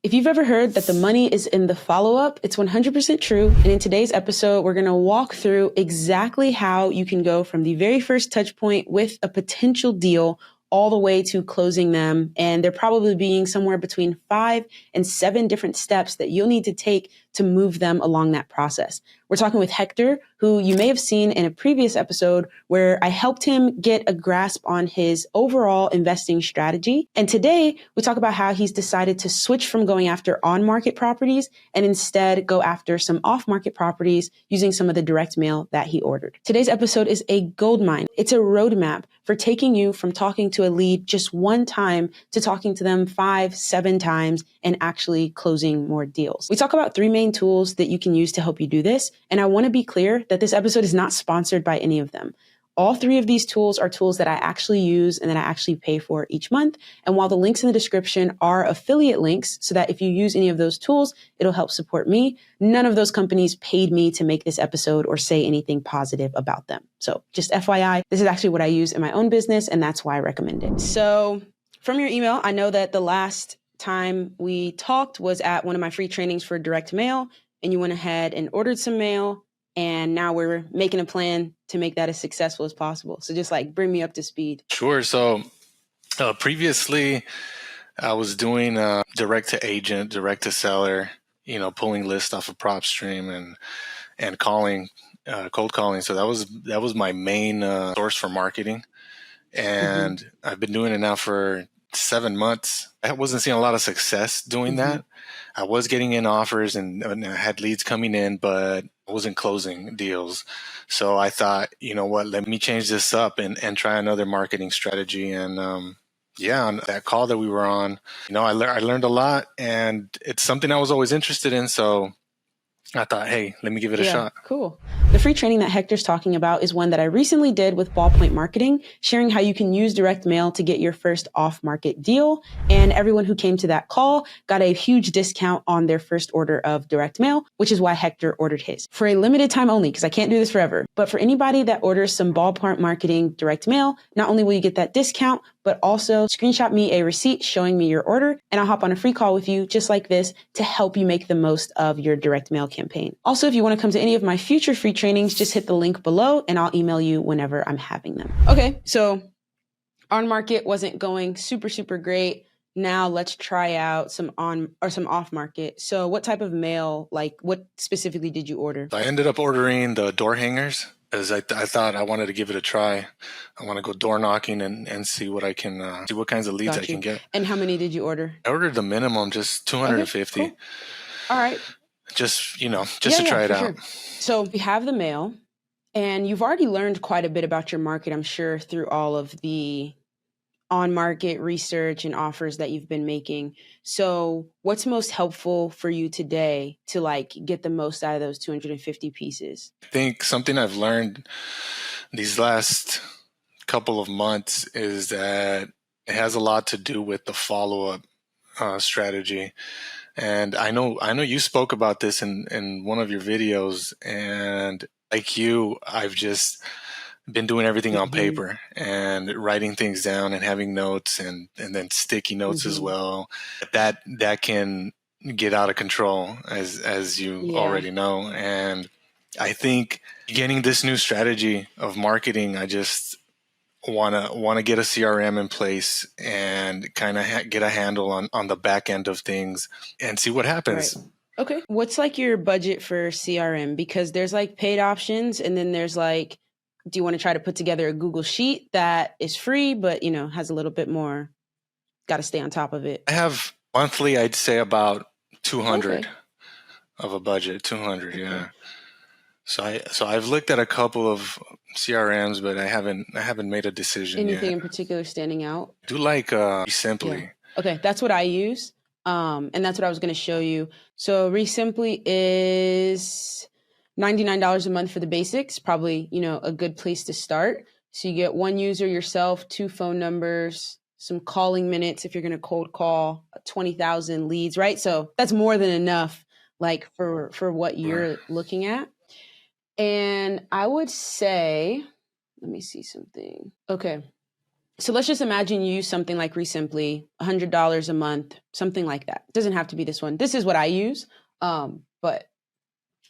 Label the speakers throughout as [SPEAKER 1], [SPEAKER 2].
[SPEAKER 1] If you've ever heard that the money is in the follow-up, it's 100% true. And in today's episode, we're going to walk through exactly how you can go from the very first touch point with a potential deal all the way to closing them. And there probably being somewhere between 5 and 7 different steps that you'll need to take to move them along that process. We're talking with Hector, who you may have seen in a previous episode where I helped him get a grasp on his overall investing strategy. And today we talk about how he's decided to switch from going after on-market properties and instead go after some off-market properties using some of the direct mail that he ordered. Today's episode is a goldmine. It's a roadmap for taking you from talking to a lead just one time to talking to them 5, 7 times and actually closing more deals. We talk about 3 main tools that you can use to help you do this. And I want to be clear that this episode is not sponsored by any of them. All 3 of these tools are tools that I actually use and that I actually pay for each month. And while the links in the description are affiliate links, so that if you use any of those tools, it'll help support me, none of those companies paid me to make this episode or say anything positive about them. So just FYI, this is actually what I use in my own business, and that's why I recommend it. So from your email, I know that the last time we talked was at one of my free trainings for direct mail, and you went ahead and ordered some mail. And now we're making a plan to make that as successful as possible. So just like bring me up to speed.
[SPEAKER 2] Sure. So previously I was doing direct to agent, direct to seller, pulling lists off of PROPSTREAM and calling, cold calling. So that was my main source for marketing. And I've been doing it now for 7 months. I wasn't seeing a lot of success doing that. I was getting in offers and I had leads coming in, but I wasn't closing deals. So I thought, you know what, let me change this up and try another marketing strategy. And on that call that we were on, I learned a lot, and it's something I was always interested in. So I thought, hey, let me give it a shot.
[SPEAKER 1] Cool. The free training that Hector's talking about is one that I recently did with Ballpoint Marketing, sharing how you can use direct mail to get your first off-market deal. And everyone who came to that call got a huge discount on their first order of direct mail, which is why Hector ordered his. For a limited time only, because I can't do this forever. But for anybody that orders some Ballpoint Marketing direct mail, not only will you get that discount, but also screenshot me a receipt showing me your order, and I'll hop on a free call with you just like this to help you make the most of your direct mail campaign. Also, if you want to come to any of my future free trainings, just hit the link below and I'll email you whenever I'm having them. Okay, so on market wasn't going super, super great. Now let's try out some on or some off market. So what type of mail, like what specifically did you order?
[SPEAKER 2] I ended up ordering the door hangers, as I thought I wanted to give it a try. I want to go door knocking and see what I can, see what kinds of leads I can get.
[SPEAKER 1] And how many did you order?
[SPEAKER 2] I ordered the minimum, just 250.
[SPEAKER 1] Okay, cool. All right.
[SPEAKER 2] Just to try it out.
[SPEAKER 1] Sure. So we have the mail, and you've already learned quite a bit about your market, I'm sure, through all of the on-market research and offers that you've been making. So what's most helpful for you today to like get the most out of those 250 pieces?
[SPEAKER 2] I think something I've learned these last couple of months is that it has a lot to do with the follow-up strategy. And I know you spoke about this in one of your videos, and like you, I've just been doing everything on paper and writing things down and having notes and then sticky notes as well. That can get out of control, as you already know. And I think getting this new strategy of marketing, I just want to get a CRM in place and kind of get a handle on the back end of things and see what happens.
[SPEAKER 1] Right. Okay. What's like your budget for CRM? Because there's like paid options, and then there's like, do you want to try to put together a Google Sheet that is free, but has a little bit more, got to stay on top of it?
[SPEAKER 2] I have monthly, I'd say about 200 of a budget, 200. Yeah. So I've looked at a couple of CRMs, but I haven't made a decision yet.
[SPEAKER 1] Anything in particular standing out?
[SPEAKER 2] I do like Simply.
[SPEAKER 1] Yeah. Okay, that's what I use, and that's what I was going to show you. So Simply is $99 a month for the basics. Probably a good place to start. So you get 1 user yourself, 2 phone numbers, some calling minutes if you're going to cold call, 20,000 leads, right? So that's more than enough, like for what you're looking at. And I would say, let me see something. Okay. So let's just imagine you use something like Resimply, $100 a month, something like that. It doesn't have to be this one. This is what I use. But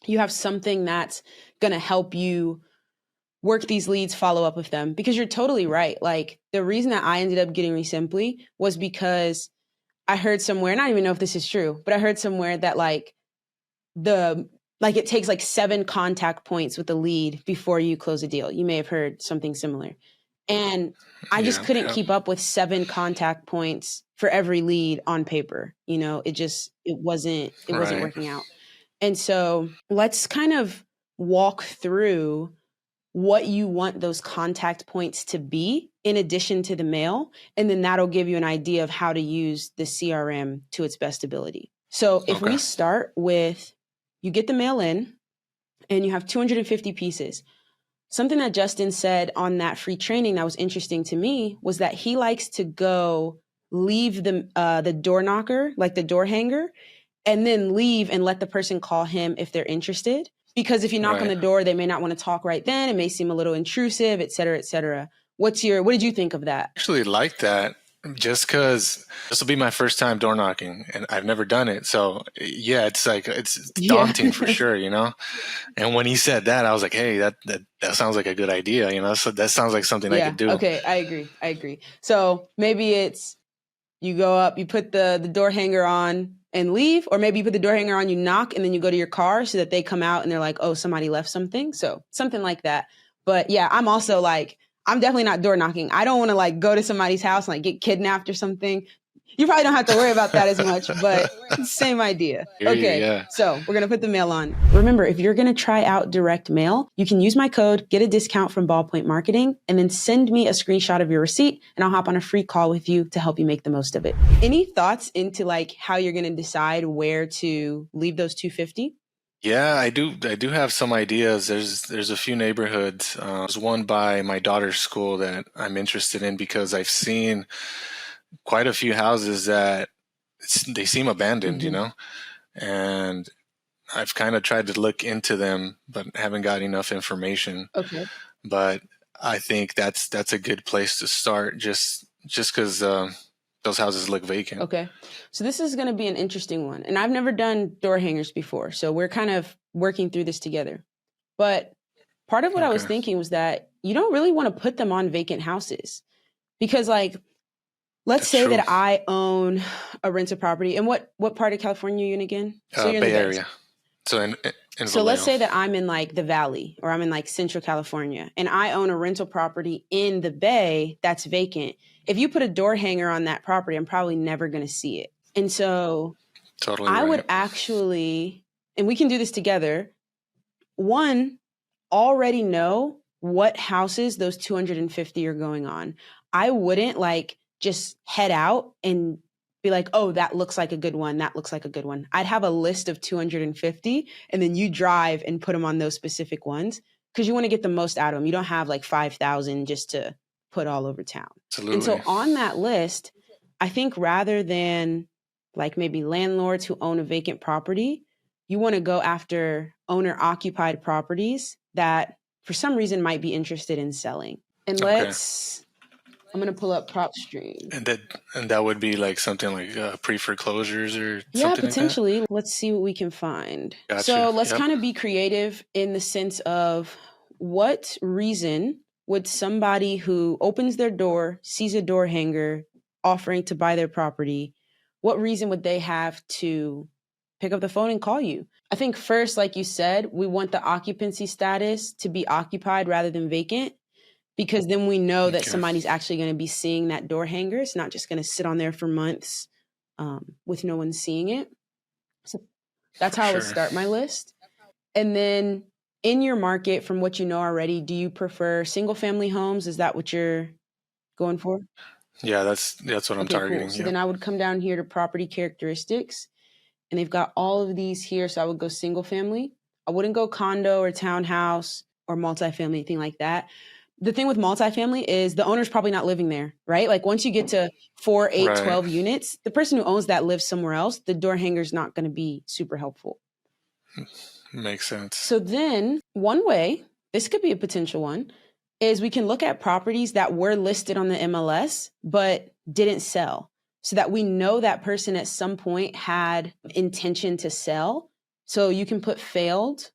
[SPEAKER 1] you have something that's going to help you work these leads, follow up with them, because you're totally right. Like the reason that I ended up getting Resimply was because I heard somewhere, and I don't even know if this is true, but I heard somewhere that it takes like 7 contact points with the lead before you close a deal. You may have heard something similar. And I just couldn't keep up with 7 contact points for every lead on paper. You know, it wasn't working out. And so let's kind of walk through what you want those contact points to be in addition to the mail. And then that'll give you an idea of how to use the CRM to its best ability. So if we start with, you get the mail in and you have 250 pieces. Something that Justin said on that free training that was interesting to me was that he likes to go leave the door knocker, like the door hanger, and then leave and let the person call him if they're interested. Because if you knock on the door, they may not want to talk right then. It may seem a little intrusive, et cetera, et cetera. What did you think of that?
[SPEAKER 2] I actually like that, just because this will be my first time door knocking and I've never done it. So yeah, it's daunting for sure, you know? And when he said that, I was like, hey, that sounds like a good idea, you know? So that sounds like something I could do.
[SPEAKER 1] Okay, I agree. So maybe it's you go up, you put the door hanger on and leave, or maybe you put the door hanger on, you knock, and then you go to your car so that they come out and they're like, oh, somebody left something. So something like that. But yeah, I'm also like, I'm definitely not door knocking. I don't want to like go to somebody's house and like get kidnapped or something. You probably don't have to worry about that as much, but same idea. Okay, so we're going to put the mail on. Remember, if you're going to try out direct mail, you can use my code, get a discount from Ballpoint Marketing, and then send me a screenshot of your receipt, and I'll hop on a free call with you to help you make the most of it. Any thoughts into like how you're going to decide where to leave those 250?
[SPEAKER 2] Yeah, I do have some ideas. There's a few neighborhoods. There's one by my daughter's school that I'm interested in because I've seen quite a few houses that they seem abandoned, you know, and I've kind of tried to look into them, but haven't got enough information.
[SPEAKER 1] Okay.
[SPEAKER 2] But I think that's a good place to start, just because those houses look vacant.
[SPEAKER 1] Okay. So this is going to be an interesting one. And I've never done door hangers before. So we're kind of working through this together. But part of what I was thinking was that you don't really want to put them on vacant houses because like, let's say that I own a rental property. And what part of California are you in again?
[SPEAKER 2] So you're in Bay Area. So in
[SPEAKER 1] so let's say that I'm in like the Valley or I'm in like Central California and I own a rental property in the Bay that's vacant. If you put a door hanger on that property, I'm probably never going to see it. And so I would actually, and we can do this together, one, already know what houses those 250 are going on. I wouldn't like just head out and be like, oh, that looks like a good one. That looks like a good one. I'd have a list of 250 and then you drive and put them on those specific ones because you want to get the most out of them. You don't have like 5,000 just to put all over town.
[SPEAKER 2] Absolutely.
[SPEAKER 1] And so on that list, I think rather than like maybe landlords who own a vacant property, you want to go after owner occupied properties that for some reason might be interested in selling. And I'm going to pull up PropStream.
[SPEAKER 2] And that would be like something like pre-foreclosures or something.
[SPEAKER 1] Yeah, potentially. Like that? Let's see what we can find. Gotcha. So let's kind of be creative in the sense of what reason would somebody who opens their door, sees a door hanger offering to buy their property, what reason would they have to pick up the phone and call you? I think first, like you said, we want the occupancy status to be occupied rather than vacant, because then we know that somebody's actually going to be seeing that door hanger. It's not just going to sit on there for months with no one seeing it. So that's how I would start my list. And then in your market, from what you know already, do you prefer single family homes? Is that what you're going for?
[SPEAKER 2] Yeah, that's what I'm targeting.
[SPEAKER 1] Cool. So then I would come down here to property characteristics, and they've got all of these here. So I would go single family. I wouldn't go condo or townhouse or multifamily, anything like that. The thing with multifamily is the owner's probably not living there, right? Like once you get to 4, 8, 12 units, the person who owns that lives somewhere else. The door hanger's not going to be super helpful.
[SPEAKER 2] Makes sense.
[SPEAKER 1] So then one way, this could be a potential one, is we can look at properties that were listed on the MLS, but didn't sell, so that we know that person at some point had intention to sell. So you can put failed,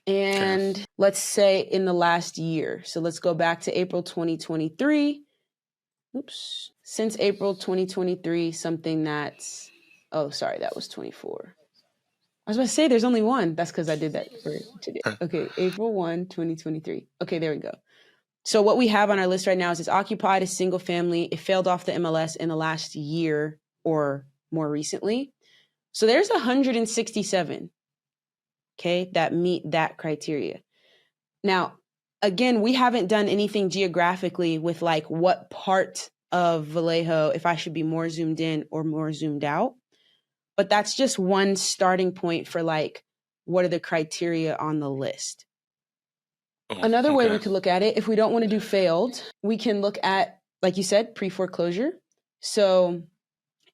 [SPEAKER 1] and let's say in the last year. So let's go back to April 2023. Oops. Since April 2023, something that's, oh, sorry, that was 24. I was about to say there's only one. That's because I did that for today. Okay, April 1, 2023. Okay, there we go. So what we have on our list right now is it's occupied, a single family. It failed off the MLS in the last year or more recently. So there's 167, okay, that meet that criteria. Now, again, we haven't done anything geographically with like what part of Vallejo, if I should be more zoomed in or more zoomed out. But that's just one starting point for like, what are the criteria on the list? Another way we could look at it, if we don't want to do failed, we can look at, like you said, pre-foreclosure. So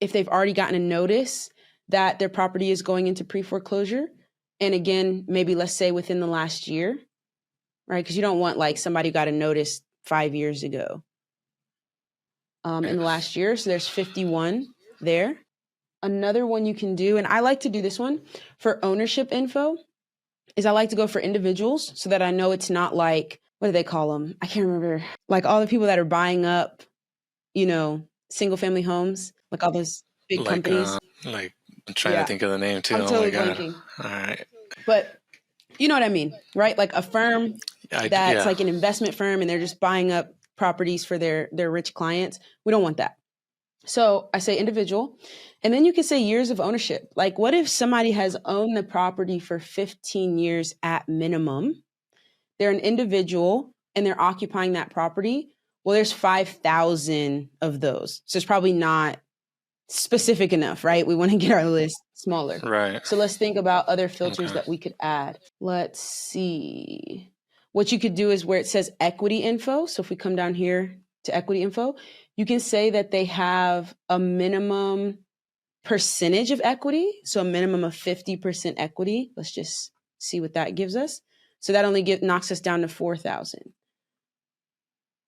[SPEAKER 1] if they've already gotten a notice that their property is going into pre-foreclosure, and again, maybe let's say within the last year, right? Because you don't want like somebody got a notice 5 years ago in the last year. So there's 51 there. Another one you can do, and I like to do this one for ownership info, is I like to go for individuals so that I know it's not like, what do they call them? I can't remember. Like all the people that are buying up, you know, single family homes, like all those big companies.
[SPEAKER 2] Like I'm trying to think of the name too.
[SPEAKER 1] I'm totally blanking.
[SPEAKER 2] All right.
[SPEAKER 1] But you know what I mean, right? Like a firm that's like an investment firm and they're just buying up properties for their rich clients. We don't want that. So I say individual, and then you can say years of ownership. Like what if somebody has owned the property for 15 years at minimum? They're an individual and they're occupying that property. Well, there's 5,000 of those. So it's probably not specific enough, right? We want to get our list smaller.
[SPEAKER 2] Right.
[SPEAKER 1] So let's think about other filters that we could add. Let's see. What you could do is where it says equity info. So if we come down here to equity info, you can say that they have a minimum percentage of equity. So a minimum of 50% equity. Let's just see what that gives us. So that only knocks us down to 4,000.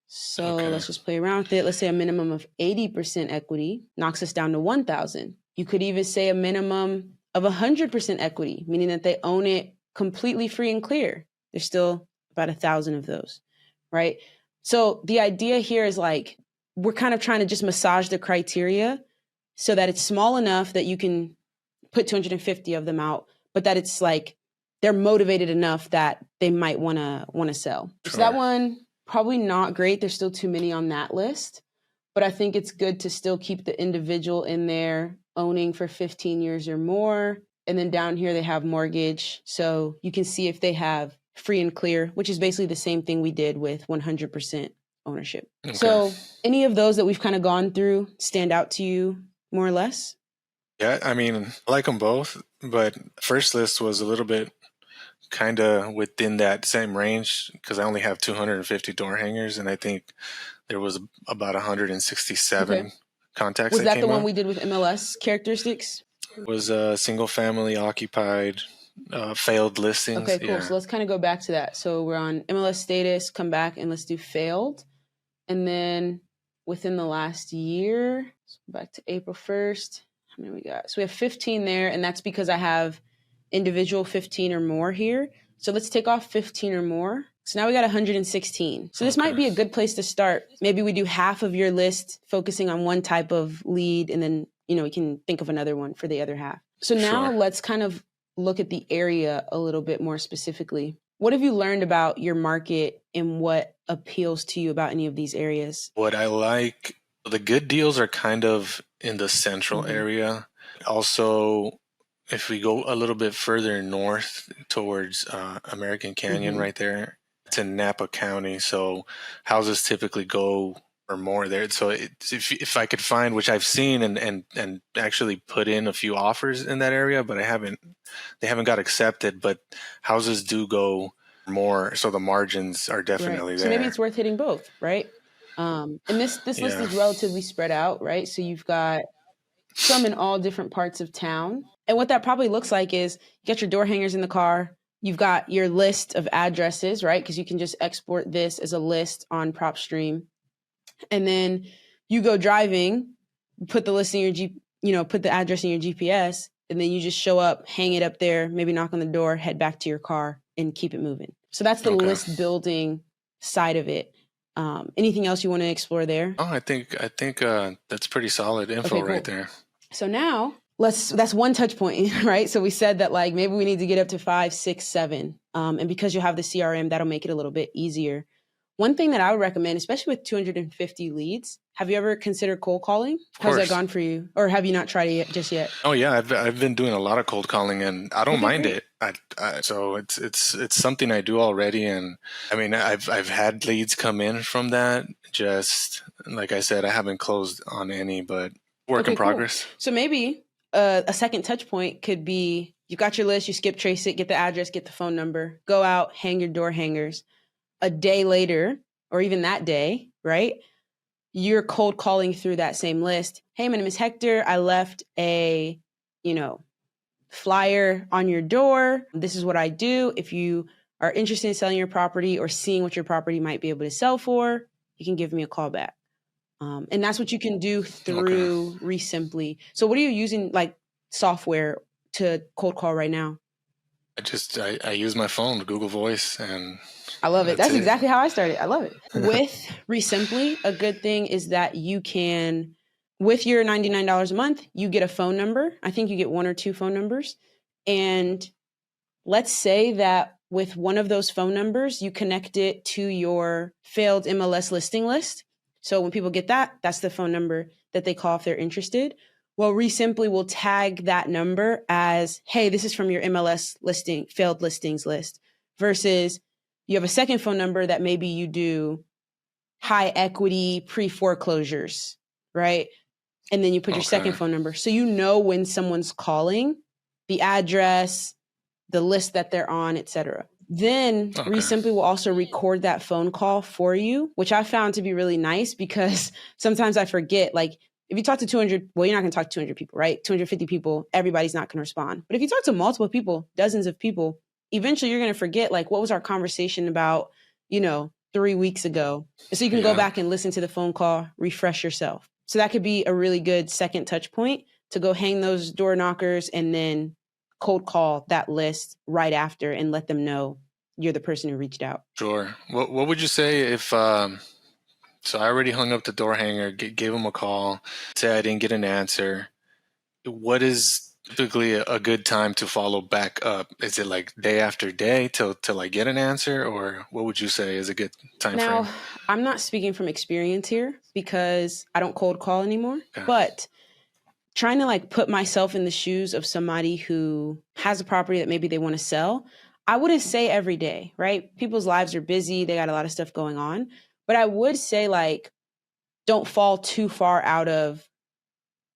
[SPEAKER 1] So let's just play around with it. Let's say a minimum of 80% equity knocks us down to 1,000. You could even say a minimum of 100% equity, meaning that they own it completely free and clear. There's still about 1,000 of those, right? So the idea here is like, we're kind of trying to just massage the criteria so that it's small enough that you can put 250 of them out, but that it's like, they're motivated enough that they might want to sell. Sure. So that one, probably not great. There's still too many on that list, but I think it's good to still keep the individual in there owning for 15 years or more. And then down here, they have mortgage. So you can see if they have free and clear, which is basically the same thing we did with 100% ownership. Okay. So any of those that we've kind of gone through stand out to you more or less?
[SPEAKER 2] Yeah, I mean, I like them both, but first list was a little bit kind of within that same range because I only have 250 door hangers, and I think there was about 167 contacts.
[SPEAKER 1] Was that the one we did with MLS characteristics?
[SPEAKER 2] It was a single family occupied, failed listings.
[SPEAKER 1] Okay, cool. Yeah. So let's kind of go back to that. So we're on MLS status, come back and let's do failed. And then within the last year, let's go back to April 1st. How many we got? So we have 15 there, and that's because I have individual 15 or more here. So let's take off 15 or more. So now we got 116. So this might be a good place to start. Maybe we do half of your list focusing on one type of lead, and then, you know, we can think of another one for the other half. So now let's kind of look at the area a little bit more specifically. What have you learned about your market and what appeals to you about any of these areas?
[SPEAKER 2] What I like, the good deals are kind of in the central area. Also, if we go a little bit further north towards American Canyon right there, it's in Napa County. So houses typically go or more there. So if I could find, which I've seen and actually put in a few offers in that area, but they haven't got accepted, but houses do go more. So the margins are definitely there.
[SPEAKER 1] So maybe it's worth hitting both, right? And this list is relatively spread out, right? So you've got some in all different parts of town. And what that probably looks like is you got your door hangers in the car, You've got your list of addresses, right? Because you can just export this as a list on PropStream. And then you go driving, put the list in your put the address in your GPS, and then you just show up, hang it up there, maybe knock on the door, head back to your car, and keep it moving. So that's the list building side of it. Anything else you want to explore there?
[SPEAKER 2] Oh, I think that's pretty solid info right there.
[SPEAKER 1] So now that's one touch point, right? So we said that like maybe we need to get up to 5, 6, 7. And because you'll have the CRM, that'll make it a little bit easier. One thing that I would recommend, especially with 250 leads, have you ever considered cold calling? How's that gone for you? Or have you not tried it just yet?
[SPEAKER 2] Oh yeah, I've been doing a lot of cold calling, and I don't mind it. So it's something I do already, and I mean I've had leads come in from that. Just like I said, I haven't closed on any, but work in progress.
[SPEAKER 1] Cool. So maybe a second touch point could be you got your list, you SKIPTRACE it, get the address, get the phone number, go out, hang your door hangers. A day later, or even that day, right? You're cold calling through that same list. Hey, my name is Hector. I left a, flyer on your door. This is what I do. If you are interested in selling your property or seeing what your property might be able to sell for, you can give me a call back. And that's what you can do through Resimply. So what are you using like software to cold call right now?
[SPEAKER 2] I use my phone, Google Voice, and
[SPEAKER 1] I love it. That's exactly how I started. I love it. With Resimply, a good thing is that you can, with your $99 a month, you get a phone number. I think you get 1 or 2 phone numbers. And let's say that with one of those phone numbers, you connect it to your failed MLS listing list. So when people get that, that's the phone number that they call if they're interested. Well, Resimply will tag that number as, hey, this is from your MLS listing, failed listings list, versus you have a second phone number that maybe you do high equity pre-foreclosures, right? And then you put your second phone number. So you know when someone's calling, the address, the list that they're on, et cetera. Then Resimply will also record that phone call for you, which I found to be really nice because sometimes I forget, like, if you talk to 200, well, you're not going to talk to 200 people, right? 250 people, everybody's not going to respond. But if you talk to multiple people, dozens of people, eventually you're going to forget, like, what was our conversation about, 3 weeks ago? And so you can go back and listen to the phone call, refresh yourself. So that could be a really good second touch point to go hang those door knockers and then cold call that list right after and let them know you're the person who reached out.
[SPEAKER 2] Sure. What would you say if... So I already hung up the door hanger, gave him a call, say I didn't get an answer. What is typically a good time to follow back up? Is it like day after day till I get an answer, or what would you say is a good time frame?
[SPEAKER 1] Now, I'm not speaking from experience here because I don't cold call anymore, but trying to like put myself in the shoes of somebody who has a property that maybe they want to sell, I wouldn't say every day, right? People's lives are busy. They got a lot of stuff going on. But I would say, like, don't fall too far out of,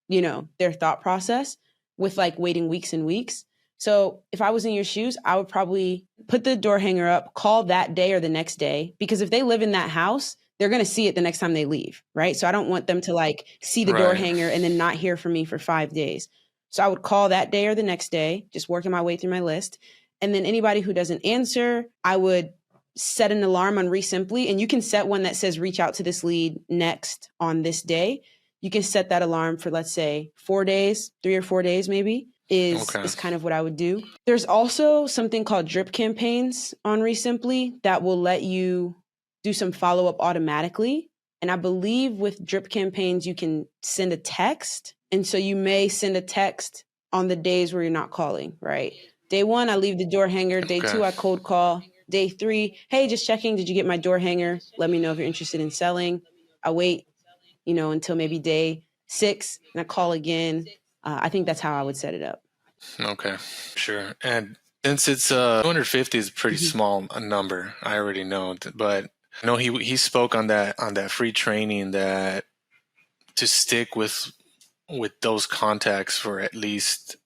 [SPEAKER 1] their thought process with like waiting weeks and weeks. So if I was in your shoes, I would probably put the door hanger up, call that day or the next day, because if they live in that house, they're going to see it the next time they leave, right? So I don't want them to like see the door hanger and then not hear from me for 5 days. So I would call that day or the next day, just working my way through my list. And then anybody who doesn't answer, I would set an alarm on Resimply, and you can set one that says reach out to this lead next on this day. You can set that alarm for, let's say, 4 days, 3 or 4 days maybe is kind of what I would do. There's also something called drip campaigns on Resimply that will let you do some follow-up automatically. And I believe with drip campaigns, you can send a text. And so you may send a text on the days where you're not calling, right? Day 1, I leave the door hanger. Day 2, I cold call. Day 3, hey, just checking. Did you get my door hanger? Let me know if you're interested in selling. I wait, until maybe day 6 and I call again. I think that's how I would set it up.
[SPEAKER 2] Okay, sure. And since it's 250 is a pretty small number, I already know, but I know he spoke on that free training that to stick with those contacts for at least,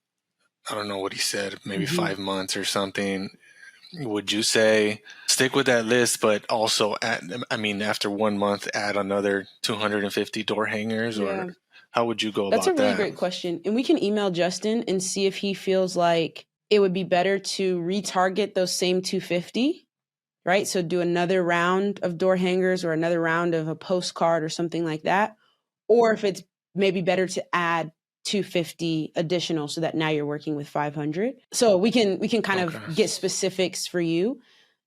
[SPEAKER 2] I don't know what he said, maybe 5 months or something. Would you say stick with that list, but also after 1 month, add another 250 door hangers, or how would you go about that?
[SPEAKER 1] That's a really great question. And we can email Justin and see if he feels like it would be better to retarget those same 250, right? So do another round of door hangers or another round of a postcard or something like that. Or if it's maybe better to add 250 additional so that now you're working with 500. So we can kind of get specifics for you.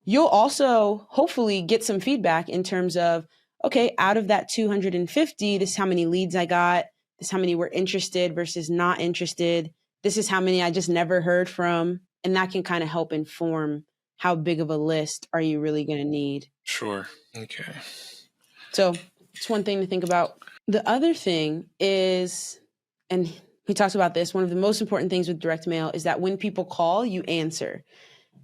[SPEAKER 1] You'll also hopefully get some feedback in terms of, okay, out of that 250, this is how many leads I got. This is how many were interested versus not interested. This is how many I just never heard from. And that can kind of help inform how big of a list are you really going to need.
[SPEAKER 2] Sure. Okay.
[SPEAKER 1] So it's one thing to think about. The other thing is, and we talked about this, one of the most important things with direct mail is that when people call, you answer.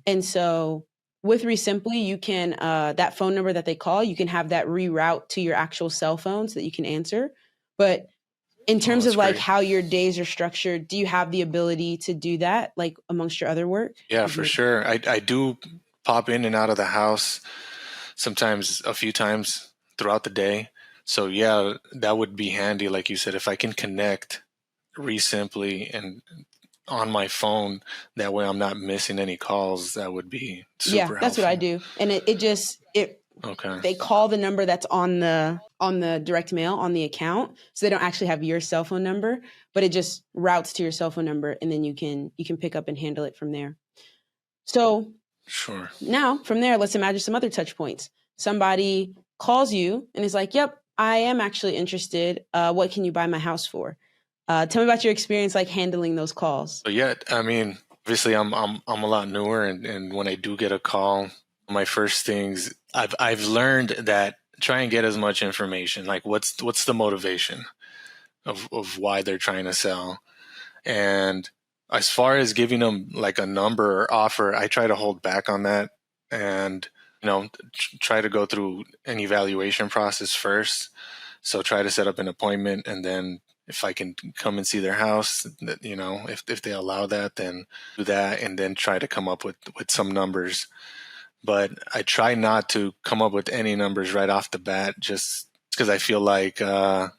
[SPEAKER 1] And so with Resimply, you can, that phone number that they call, you can have that reroute to your actual cell phone so that you can answer. But in terms of like how your days are structured, do you have the ability to do that, like amongst your other work?
[SPEAKER 2] Yeah, for sure. I do pop in and out of the house sometimes a few times throughout the day. So yeah, that would be handy. Like you said, if I can connect Resimply and on my phone, that way I'm not missing any calls, that would be super helpful.
[SPEAKER 1] That's what I do. And they call the number that's on the direct mail on the account. So they don't actually have your cell phone number, but it just routes to your cell phone number, and then you can pick up and handle it from there. So
[SPEAKER 2] sure.
[SPEAKER 1] Now from there, let's imagine some other touch points. Somebody calls you and is like, yep, I am actually interested. What can you buy my house for? Tell me about your experience like handling those calls.
[SPEAKER 2] So yeah, I mean, obviously I'm a lot newer, and when I do get a call, my first things I've learned that try and get as much information, like what's the motivation of why they're trying to sell. And as far as giving them like a number or offer, I try to hold back on that, and try to go through an evaluation process first. So try to set up an appointment, and then if I can come and see their house, if they allow that, then do that, and then try to come up with some numbers. But I try not to come up with any numbers right off the bat, just because I feel like I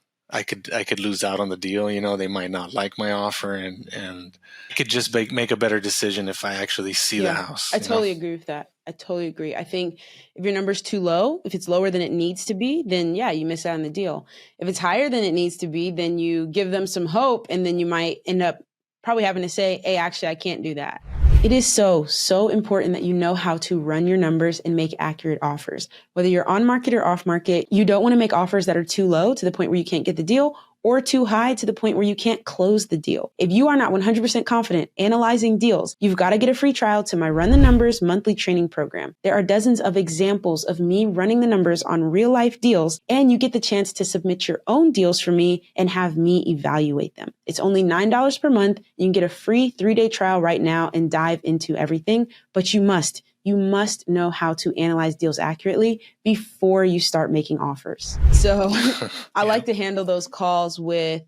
[SPEAKER 2] could lose out on the deal. They might not like my offer, and I could just make a better decision if I actually see the house.
[SPEAKER 1] I totally agree with that. I totally agree. I think if your number's too low, if it's lower than it needs to be, then yeah, you miss out on the deal. If it's higher than it needs to be, then you give them some hope, and then you might end up probably having to say, hey, actually, I can't do that. It is so important that you know how to run your numbers and make accurate offers. Whether you're on market or off market, you don't want to make offers that are too low to the point where you can't get the deal, or too high to the point where you can't close the deal. If you are not 100% confident analyzing deals, you've got to get a free trial to my Run the Numbers monthly training program. There are dozens of examples of me running the numbers on real life deals, and you get the chance to submit your own deals for me and have me evaluate them. It's only $9 per month. You can get a free 3-day trial right now and dive into everything, but you must know how to analyze deals accurately before you start making offers. So I like to handle those calls with,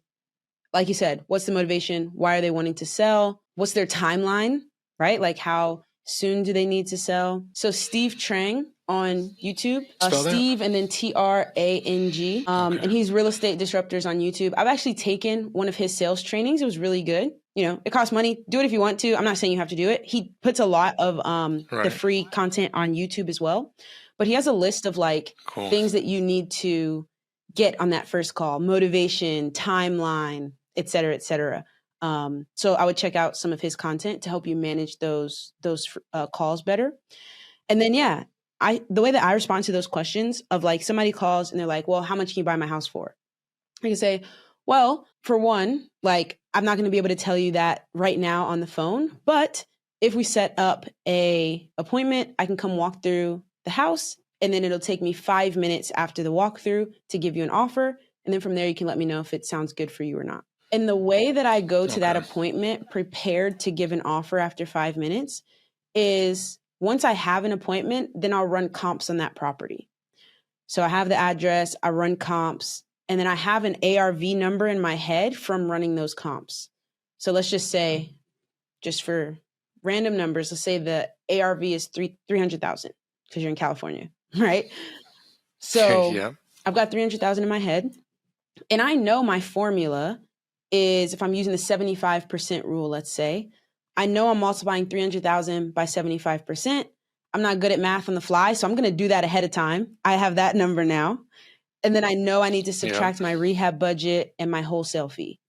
[SPEAKER 1] like you said, what's the motivation? Why are they wanting to sell? What's their timeline, right? Like how soon do they need to sell? So Steve Trang on YouTube, Steve and then Trang, and he's Real Estate Disruptors on YouTube. I've actually taken one of his sales trainings. It was really good. It costs money. Do it if you want to. I'm not saying you have to do it. He puts a lot of the free content on YouTube as well. But he has a list of things that you need to get on that first call: motivation, timeline, et cetera, et cetera. So I would check out some of his content to help you manage those calls better. And then, the way that I respond to those questions of somebody calls and they're like, well, how much can you buy my house for? I can say, well, for one, I'm not going to be able to tell you that right now on the phone, but if we set up a appointment, I can come walk through the house, and then it'll take me 5 minutes after the walkthrough to give you an offer. And then from there, you can let me know if it sounds good for you or not. And the way that I go to that appointment prepared to give an offer after 5 minutes is, once I have an appointment, then I'll run comps on that property. So I have the address, I run comps, and then I have an ARV number in my head from running those comps. So let's just say, just for random numbers, let's say the ARV is 300,000 because you're in California, right? So I've got 300,000 in my head, and I know my formula is, if I'm using the 75% rule, let's say, I know I'm multiplying 300,000 by 75%. I'm not good at math on the fly, so I'm going to do that ahead of time. I have that number now. And then I know I need to subtract my rehab budget and my wholesale fee.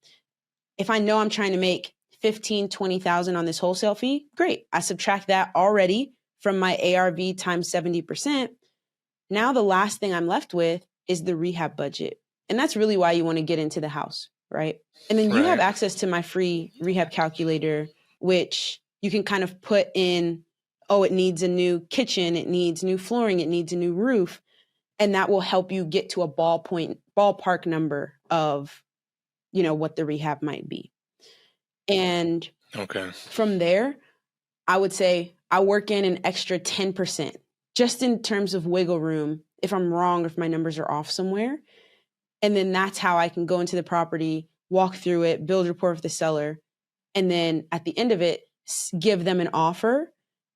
[SPEAKER 1] If I know I'm trying to make 15, 20,000 on this wholesale fee, great. I subtract that already from my ARV times 70%. Now the last thing I'm left with is the rehab budget. And that's really why you want to get into the house, right? And then you have access to my free rehab calculator, which you can kind of put in, oh, it needs a new kitchen, it needs new flooring, it needs a new roof. And that will help you get to a ballpark number of, what the rehab might be. And from there, I would say I work in an extra 10%, just in terms of wiggle room, if I'm wrong, if my numbers are off somewhere. And then that's how I can go into the property, walk through it, build rapport with the seller. And then at the end of it, give them an offer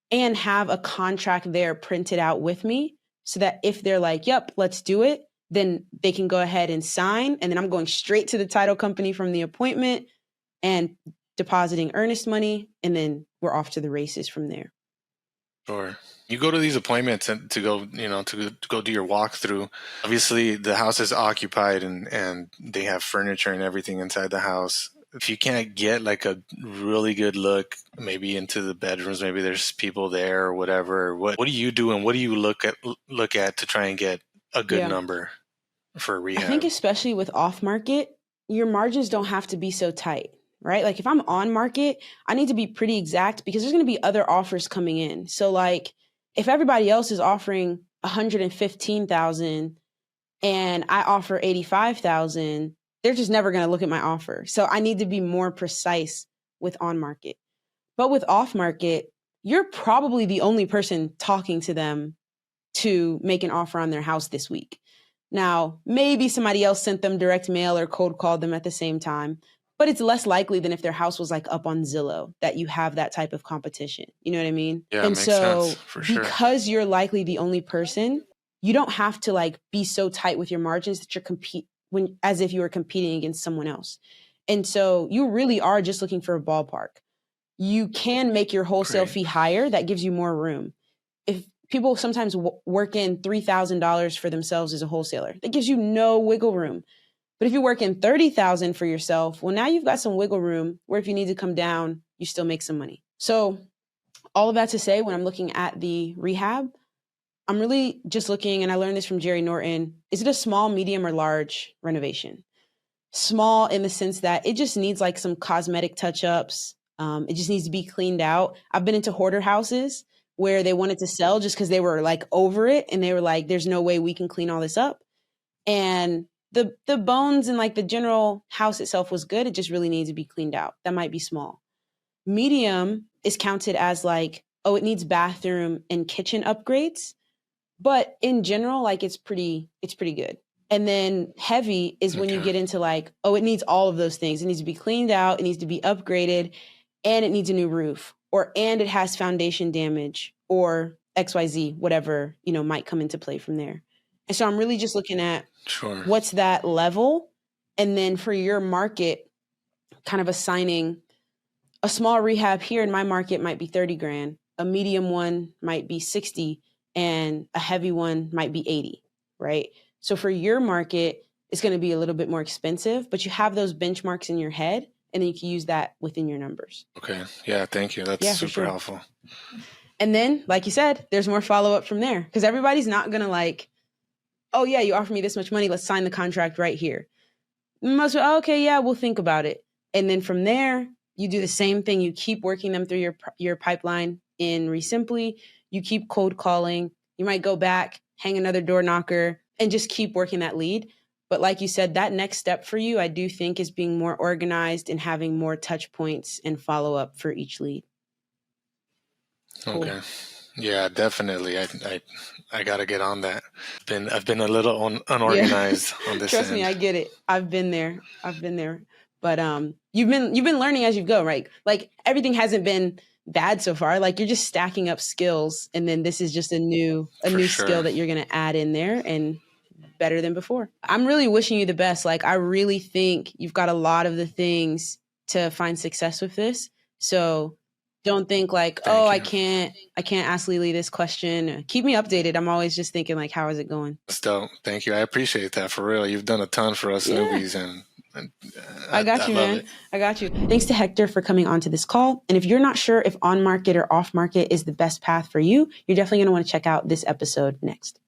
[SPEAKER 1] and have a contract there printed out with me so that if they're like, yep, let's do it, then they can go ahead and sign. And then I'm going straight to the title company from the appointment and depositing earnest money. And then we're off to the races from there.
[SPEAKER 2] Sure. You go to these appointments and to go do your walkthrough. Obviously, the house is occupied and they have furniture and everything inside the house. If you can't get like a really good look, maybe into the bedrooms, maybe there's people there or whatever. What do you do and what do you look at to try and get a good number for rehab?
[SPEAKER 1] I think especially with off market, your margins don't have to be so tight, right? Like if I'm on market, I need to be pretty exact because there's going to be other offers coming in. So like if everybody else is offering 115,000 and I offer 85,000, they're just never going to look at my offer. So I need to be more precise with on market. But with off market, you're probably the only person talking to them to make an offer on their house this week. Now, maybe somebody else sent them direct mail or cold called them at the same time, but it's less likely than if their house was like up on Zillow that you have that type of competition. You know what I mean?
[SPEAKER 2] Yeah,
[SPEAKER 1] and
[SPEAKER 2] makes
[SPEAKER 1] so
[SPEAKER 2] sense, for sure.
[SPEAKER 1] Because you're likely the only person, you don't have to like be so tight with your margins that you're as if you were competing against someone else. And so you really are just looking for a ballpark. You can make your wholesale fee higher. That gives you more room. If people sometimes work in $3,000 for themselves as a wholesaler, that gives you no wiggle room. But if you work in $30,000 for yourself, well, now you've got some wiggle room where if you need to come down, you still make some money. So all of that to say, when I'm looking at the rehab, I'm really just looking, and I learned this from Jerry Norton, is it a small, medium, or large renovation? Small in the sense that it just needs like some cosmetic touch-ups. It just needs to be cleaned out. I've been into hoarder houses where they wanted to sell just because they were like over it. And they were like, there's no way we can clean all this up. And the bones and like the general house itself was good. It just really needs to be cleaned out. That might be small. Medium is counted as like, oh, it needs bathroom and kitchen upgrades. But in general, like it's pretty good. And then heavy is when you get into like, oh, it needs all of those things. It needs to be cleaned out. It needs to be upgraded and it needs a new roof and it has foundation damage or XYZ, whatever, might come into play from there. And so I'm really just looking at what's that level. And then for your market, kind of assigning a small rehab here in my market might be 30 grand. A medium one might be 60 and a heavy one might be 80, right? So for your market, it's going to be a little bit more expensive, but you have those benchmarks in your head and then you can use that within your numbers.
[SPEAKER 2] Okay. Yeah. Thank you. That's super helpful.
[SPEAKER 1] And then, like you said, there's more follow-up from there because everybody's not going to like, oh yeah, you offer me this much money. Let's sign the contract right here. Most okay, yeah, we'll think about it. And then from there, you do the same thing. You keep working them through your pipeline in Resimply. You keep cold calling. You might go back, hang another door knocker, and just keep working that lead. But like you said, that next step for you, I do think, is being more organized and having more touch points and follow up for each lead.
[SPEAKER 2] Cool. Okay. Yeah, definitely. I got to get on that. I've been a little unorganized on this.
[SPEAKER 1] Trust me, I get it. I've been there. But you've been learning as you go, right? Like everything hasn't been bad so far. Like you're just stacking up skills, and then this is just a new skill that you're going to add in there and better than before. I'm really wishing you the best. Like I really think you've got a lot of the things to find success with this. So Don't think like,
[SPEAKER 2] Thank
[SPEAKER 1] oh,
[SPEAKER 2] you.
[SPEAKER 1] I can't ask Lili this question. Keep me updated. I'm always just thinking like, how is it going?
[SPEAKER 2] That's dope. Thank you. I appreciate that for real. You've done a ton for us newbies, and
[SPEAKER 1] I got
[SPEAKER 2] I
[SPEAKER 1] you,
[SPEAKER 2] love
[SPEAKER 1] man.
[SPEAKER 2] it.
[SPEAKER 1] I got you. Thanks to Hector for coming onto this call. And if you're not sure if on market or off market is the best path for you, you're definitely going to want to check out this episode next.